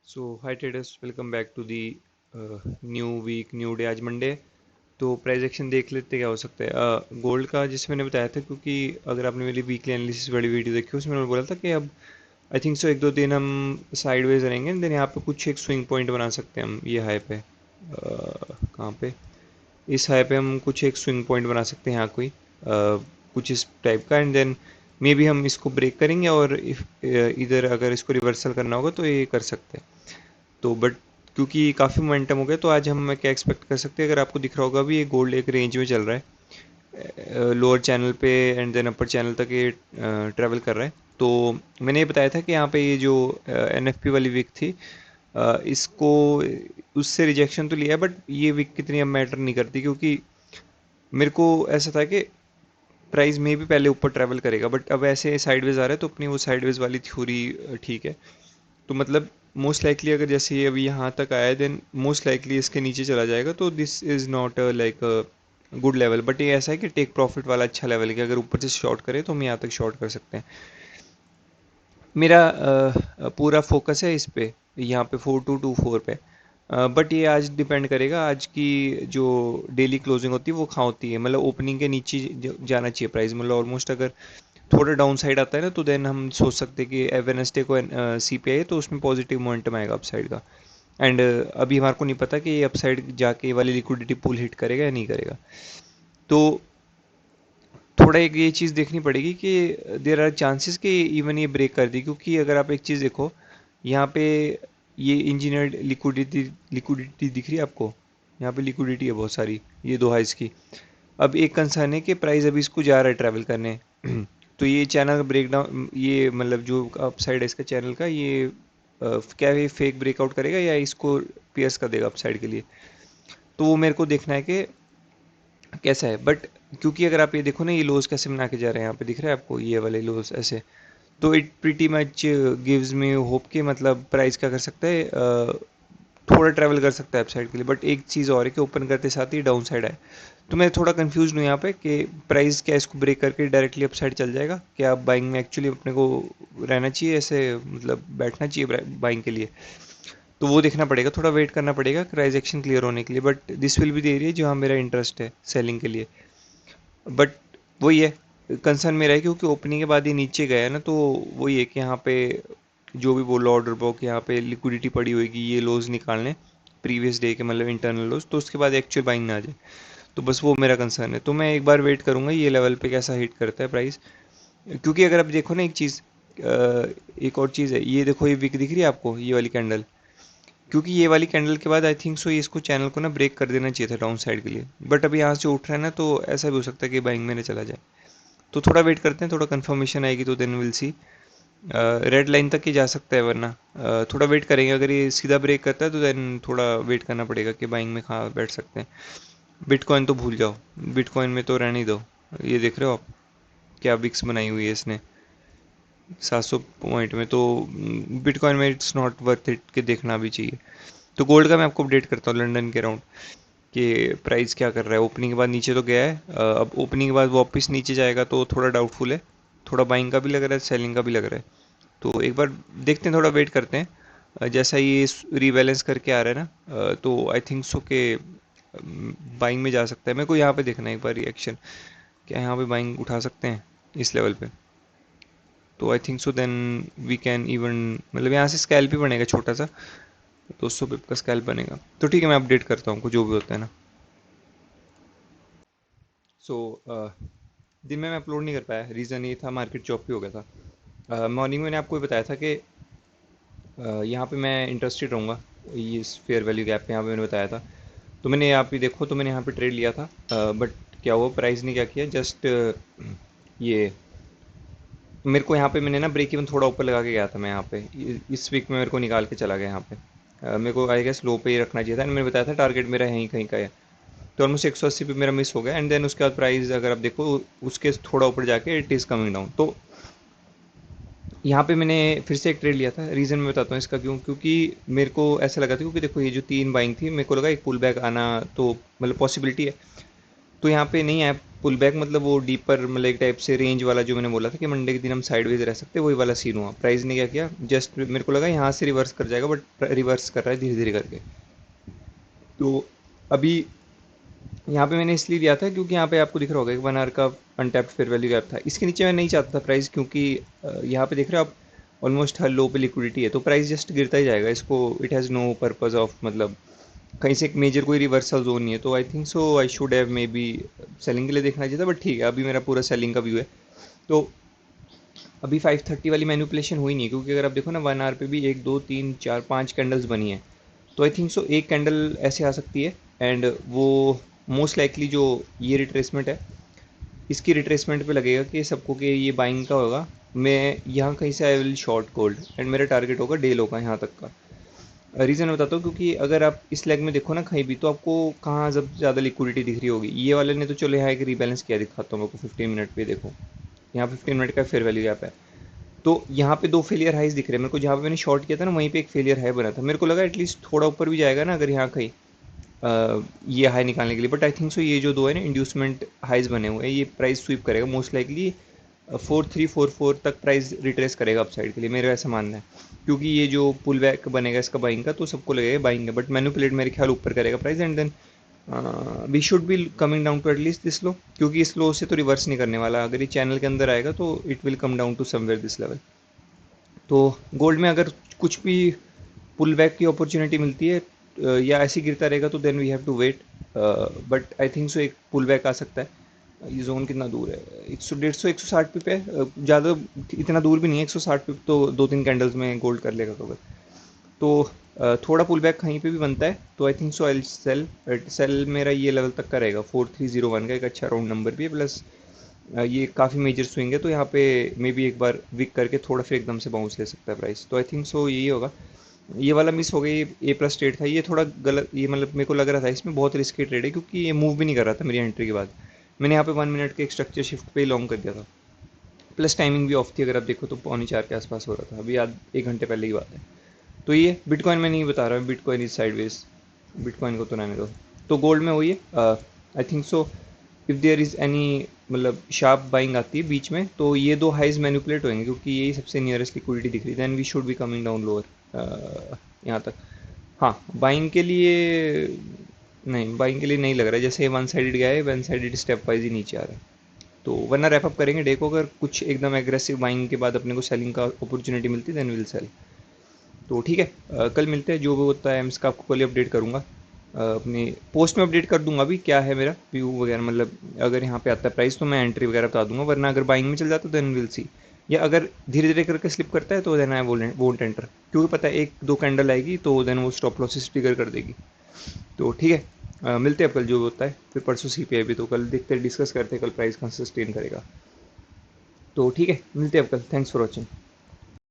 So hi traders, welcome back to the new week new day. आज Monday. तो price action देख लेते क्या हो सकता है गोल्ड का, जिसमें मैंने बताया था, क्योंकि अगर आपने मेरी वीकली एनालिसिस वाली वीडियो देखी उसमें मैंने बोला था कि अब आई थिंक सो एक दो दिन हम साइडवेज रहेंगे, देन यहाँ पे कुछ एक स्विंग पॉइंट बना सकते हैं हम ये हाई पे। कहाँ पे? इस हाई पे हम कुछ एक स्विंग पॉइंट बना सकते हैं यहाँ कोई कुछ इस टाइप का, एंड देन मे बी हम इसको ब्रेक करेंगे, और इधर अगर इसको रिवर्सल करना होगा तो ये कर सकते हैं। तो बट क्योंकि काफ़ी मोमेंटम हो गया, तो आज हम क्या एक्सपेक्ट कर सकते हैं? अगर आपको दिख रहा होगा भी, ये गोल्ड एक रेंज में चल रहा है लोअर चैनल पे, एंड देन अपर चैनल तक ये ट्रैवल कर रहा है। तो मैंने ये बताया था कि यहाँ पे ये जो एनएफपी वाली वीक थी, इसको उससे रिजेक्शन तो लिया है, बट ये वीक कितनी अब मैटर नहीं करती, क्योंकि मेरे को ऐसा था कि प्राइस में भी पहले ऊपर ट्रैवल करेगा, बट अब ऐसे साइडवेज आ रहा है, तो अपनी वो साइडवेज वाली थ्योरी ठीक है। तो मतलब मोस्ट लाइकली अगर जैसे ये अभी यहाँ तक आया है, देन मोस्ट लाइकली इसके नीचे चला जाएगा, तो this is not like good level. But ये ऐसा है कि टेक प्रॉफिट वाला अच्छा लेवल है कि अगर ऊपर से शॉर्ट करे तो हम यहाँ तक शॉर्ट कर सकते हैं। मेरा पूरा फोकस है इस पे, यहाँ पे 4224 पे। बट ये आज डिपेंड करेगा, आज की जो डेली क्लोजिंग होती है वो कहाँ होती है, मतलब ओपनिंग के नीचे जाना चाहिए प्राइस, मतलब ऑलमोस्ट अगर थोड़ा डाउन साइड आता है ना, तो देन हम सोच सकते हैं कि वेडनेसडे को सी पे आए तो उसमें पॉजिटिव मोमेंटम आएगा अपसाइड का। एंड अभी हमारे को नहीं पता कि ये अपसाइड जाके ये वाली लिक्विडिटी पुल हिट करेगा या नहीं करेगा। तो थोड़ा एक ये चीज़ देखनी पड़ेगी कि देर आर चांसेस कि इवन ये ब्रेक कर दी, क्योंकि अगर आप एक चीज़ देखो यहाँ पे, ये इंजीनियर्ड लिक्विडिटी लिक्विडिटी दिख रही है आपको? यहाँ पे लिक्विडिटी है बहुत सारी, ये दो हाइस की। अब एक कंसर्न है कि प्राइस अभी इसको जा रहा है ट्रैवल करने तो ये चैनल का ब्रेक डाउन, ये मतलब जो अपसाइड है इसका चैनल का, ये क्या ये फेक ब्रेकआउट करेगा या इसको पियर्स कर देगा अपसाइड के लिए? तो वो मेरे को देखना है कि कैसा है। बट क्योंकि अगर आप ये देखो ना, ये लोज कैसे बना के जा रहे हैं, यहाँ पे दिख रहा है आपको ये वाले लोज ऐसे, तो it pretty much gives me hope कि मतलब प्राइस क्या कर सकता है, थोड़ा ट्रैवल कर सकता है अपसाइड के लिए। बट एक चीज़ और है कि ओपन करते साथ ही डाउन साइड आए, तो मैं थोड़ा कंफ्यूज हूँ यहाँ पे कि प्राइस क्या इसको ब्रेक करके डायरेक्टली अपसाइड चल जाएगा, क्या आप बाइंग में एक्चुअली अपने को रहना चाहिए, ऐसे मतलब बैठना चाहिए बाइंग के लिए? तो वो देखना पड़ेगा, थोड़ा वेट करना पड़ेगा प्राइस एक्शन क्लियर होने के लिए। But this will be the area जहाँ मेरा इंटरेस्ट है सेलिंग के लिए। बट वही है, कंसर्न मेरा है क्योंकि ओपनिंग के बाद ये नीचे गया है ना, तो वही है कि यहाँ पे जो भी बोलो ऑर्डर बुक, यहाँ पे लिक्विडिटी पड़ी होगी ये लोज निकालने प्रीवियस डे के, मतलब इंटरनल लोज, तो उसके बाद एक्चुअल बाइंग ना आ जाए। तो बस वो मेरा कंसर्न है, तो मैं एक बार वेट करूंगा ये लेवल पे कैसा हिट करता है प्राइस। क्योंकि अगर आप देखो ना एक चीज़, एक और चीज़ है, ये देखो ये विक दिख रही है आपको ये वाली कैंडल? क्योंकि ये वाली कैंडल के बाद आई थिंक सो इसको चैनल को ना ब्रेक कर देना चाहिए था डाउन साइड के लिए, बट अभी यहाँ से उठ रहा है ना, तो ऐसा भी हो सकता है कि बाइंग में ना चला जाए। तो थोड़ा वेट करते हैं, थोड़ा कंफर्मेशन आएगी तो then will see. Red line तक ही जा सकता है, वरना थोड़ा वेट करेंगे। अगर ये सीधा ब्रेक करता है तो देन थोड़ा वेट करना पड़ेगा कि बाइंग में कहाँ बैठ सकते हैं। बिटकॉइन तो भूल जाओ, बिटकॉइन में तो रहने ही दो। ये देख रहे हो आप क्या विक्स बनाई हुई है इसने 700 पॉइंट में, तो बिटकॉइन में इट्स नॉट वर्थ इट कि देखना भी चाहिए। तो गोल्ड का मैं आपको अपडेट करता हूँ लंदन के अराउंड कि प्राइस क्या कर रहा है। ओपनिंग के बाद नीचे तो गया है, अब ओपनिंग के बाद वापस नीचे जाएगा तो थोड़ा डाउटफुल है। थोड़ा बाइंग का भी लग रहा है, सेलिंग का भी लग रहा है। तो एक बार देखते हैं, थोड़ा वेट करते हैं। जैसा ये रीबैलेंस करके आ रहा है ना, तो आई थिंक सो के बाइंग में जा सकता है। मेरे को यहाँ पे देखना है एक बार रिएक्शन, क्या यहाँ पे बाइंग उठा सकते हैं इस लेवल पे? तो I think so then we can even, मतलब यहाँ से स्कैल्प भी बनेगा छोटा सा, 200 पिप का स्कैल्प बनेगा। तो ठीक है, मैं अपडेट करता हूँ जो भी होता है ना। सो दिन में मैं अपलोड नहीं कर पाया, रीज़न ये था मार्केट चॉप भी हो गया था। मॉर्निंग में मैंने आपको ये बताया था कि यहाँ पे मैं इंटरेस्टेड रहूँगा, ये इस फेयर वैल्यू गैप पे यहाँ पे मैंने बताया था। तो मैंने यहाँ पे देखो, तो मैंने यहाँ पे ट्रेड लिया था, बट क्या हुआ, प्राइस ने क्या किया, जस्ट ये मेरे को यहाँ पे मैंने ना ब्रेक इवन थोड़ा ऊपर लगा के गया था मैं यहाँ पे, इस वीक में मेरे को निकाल के चला गया यहाँ पे। मेरे को आई गेस लो पे ही रखना चाहिए था, मैंने बताया था टारगेट मेरा यहीं कहीं का है। तो ऑलमोस्ट 180 पे मेरा मिस हो गया, एंड देन उसके बाद प्राइस अगर आप देखो उसके थोड़ा ऊपर जाके इट इज़ कमिंग डाउन। तो यहाँ पे मैंने फिर से एक ट्रेड लिया था, रीज़न मैं बताता हूँ इसका क्यों। क्योंकि मेरे को ऐसा लगा था, क्योंकि देखो ये जो तीन बाइंग थी, मेरे को लगा एक पुल बैक आना तो मतलब पॉसिबिलिटी है, तो यहाँ पे नहीं आया। पुल बैक मतलब वो डीपर मतलब एक टाइप से रेंज वाला जो मैंने बोला था कि मंडे के दिन हम साइडवेज रह सकते हैं, वही वाला सीन हुआ। प्राइस ने क्या किया, जस्ट मेरे को लगा यहाँ से रिवर्स कर जाएगा, बट रिवर्स कर रहा है धीरे धीरे करके। तो अभी यहाँ पे मैंने इसलिए लिया था क्योंकि यहाँ पे आपको दिख रहा होगा कि 1 आवर का अनटैप्ड फेयर वैल्यू गैप था। इसके नीचे मैं नहीं चाहता था प्राइस, क्योंकि यहाँ पे देख रहे हो आप ऑलमोस्ट हर लो पे लिक्विडिटी है, तो प्राइस जस्ट गिरता ही जाएगा। इसको it has no purpose of मतलब कहीं से एक मेजर कोई रिवर्सल जोन नहीं है। तो I think so I should have may be selling के लिए देखना चाहिए था, बट ठीक है अभी मेरा पूरा सेलिंग का व्यू है। तो अभी 530 वाली मैनिपुलेशन हुई नहीं है, क्योंकि अगर आप देखो ना 1 आवर पे भी 1 2 3 4 5 कैंडल्स बनी है। तो आई थिंक सो एक कैंडल ऐसे आ सकती है, एंड वो मोस्ट लाइकली जो ये रिट्रेसमेंट है, इसकी रिट्रेसमेंट पे लगेगा कि सबको कि ये बाइंग का होगा। मैं यहाँ कहीं से I will short gold, and मेरा टारगेट होगा डे लो का यहाँ तक का। रीज़न बताता हूँ, क्योंकि अगर आप इस लेग में देखो ना कहीं भी, तो आपको कहाँ जब ज़्यादा लिक्विडिटी दिख रही होगी। ये वाले ने तो चलो यहाँ एक रीबैलेंस किया, दिखाता हूँ आपको 15 मिनट पे। देखो यहाँ 15 मिनट का फेयर वैल्यू गैप है, तो यहाँ पे 2 फेलियर हाइज दिख रहे हैं मेरे को। जहाँ पे मैंने शॉर्ट किया था ना, वहीं पे एक फेलियर हाई बना था। मेरे को लगा एटलीस्ट थोड़ा ऊपर भी जाएगा ना अगर यहाँ कहीं ये हाई निकालने के लिए, बट आई थिंक सो ये जो दो है ना इंड्यूसमेंट हाइज बने हुए हैं, ये प्राइस स्वीप करेगा मोस्ट लाइकली 4344 तक प्राइस रिट्रेस करेगा अपसाइड के लिए, मेरा ऐसा मानना है। क्योंकि ये जो पुल बैक बनेगा इसका बाइंग का, तो सबको लगेगा बाइंग है, बट मैनिपुलेट मेरे ख्याल ऊपर करेगा price, and then we should be coming down to at least this low, क्योंकि इस लो से तो रिवर्स नहीं करने वाला। अगर ये चैनल के अंदर आएगा तो it will come down to somewhere this level. तो गोल्ड में अगर कुछ भी पुल बैक की अपॉर्चुनिटी मिलती है या ऐसे ही गिरता रहेगा, तो then we have to wait. But I think so एक पुल बैक आ सकता है। ये जोन कितना दूर है, 100 150 160 पिप है, ज़्यादा इतना दूर भी नहीं है। 160 पिप तो 2 3 कैंडल्स में गोल्ड कर लेगा कवर। तो थोड़ा पुल बैक कहीं पे भी बनता है तो I think so I sell. Sell मेरा ये लेवल तक का रहेगा, 4301 का एक अच्छा राउंड नंबर भी है, प्लस ये काफ़ी मेजर स्विंग है, तो यहाँ पे मे बी एक बार विक करके थोड़ा फिर एकदम से बाउंस ले सकता है प्राइस। तो आई थिंक सो यही होगा। ये वाला मिस हो गई, ए प्लस ट्रेड था ये थोड़ा गलत। ये मतलब मेरे को लग रहा था इसमें बहुत रिस्की ट्रेड है, क्योंकि ये मूव भी नहीं कर रहा था मेरी एंट्री के बाद। मैंने यहाँ पे 1 मिनट के एक स्ट्रक्चर शिफ्ट पे लॉन्ग कर दिया था, प्लस टाइमिंग भी ऑफ थी। अगर आप देखो तो 3:45 के आसपास हो रहा था, अभी याद 1 घंटे पहले की बात है। तो ये बिटकॉइन में नहीं बता रहा हूँ, बिटकॉइन इज साइडवेज, बिटकॉइन को तो रहने दो। तो गोल्ड में वही है, I think so if there is any मतलब शार्प बाइंग आती है बीच में, तो ये दो हाइज मैनिपुलेट होंगे, क्योंकि यही सबसे नियरेस्ट लिक्विडिटी दिख रही है। Then we should be coming down lower यहाँ तक। हाँ बाइंग के लिए नहीं, बाइंग के लिए नहीं लग रहा है, जैसे वन साइडेड गया है, वन साइडेड स्टेप वाइज ही नीचे आ रहा है। तो वरना रैप अप करेंगे डे को, अगर कुछ एकदम एग्रेसिव बाइंग के बाद अपने को सेलिंग का अपॉर्चुनिटी मिलती है, देन विल सेल। तो ठीक है, कल मिलते हैं। जो भी होता है एम्स का आपको कल ही अपडेट करूँगा, अपने पोस्ट में अपडेट कर दूंगा अभी क्या है मेरा व्यू वगैरह। मतलब अगर यहाँ पे आता है प्राइस तो मैं एंट्री वगैरह बता दूंगा, वरना अगर बाइंग में चल जाता है देन विल सी। या अगर धीरे धीरे करके स्लिप करता है तो देन आई वोंट एंटर, क्योंकि पता है 1 2 कैंडल आएगी तो देन वो स्टॉप लॉसेस ट्रिगर कर देगी। तो ठीक है, मिलते हैं कल जो भी होता है। फिर परसों CPI भी, तो कल देखते हैं, डिस्कस करते हैं कल प्राइस कहाँ सस्टेन करेगा। तो ठीक है, मिलते हैं कल। Thanks for watching.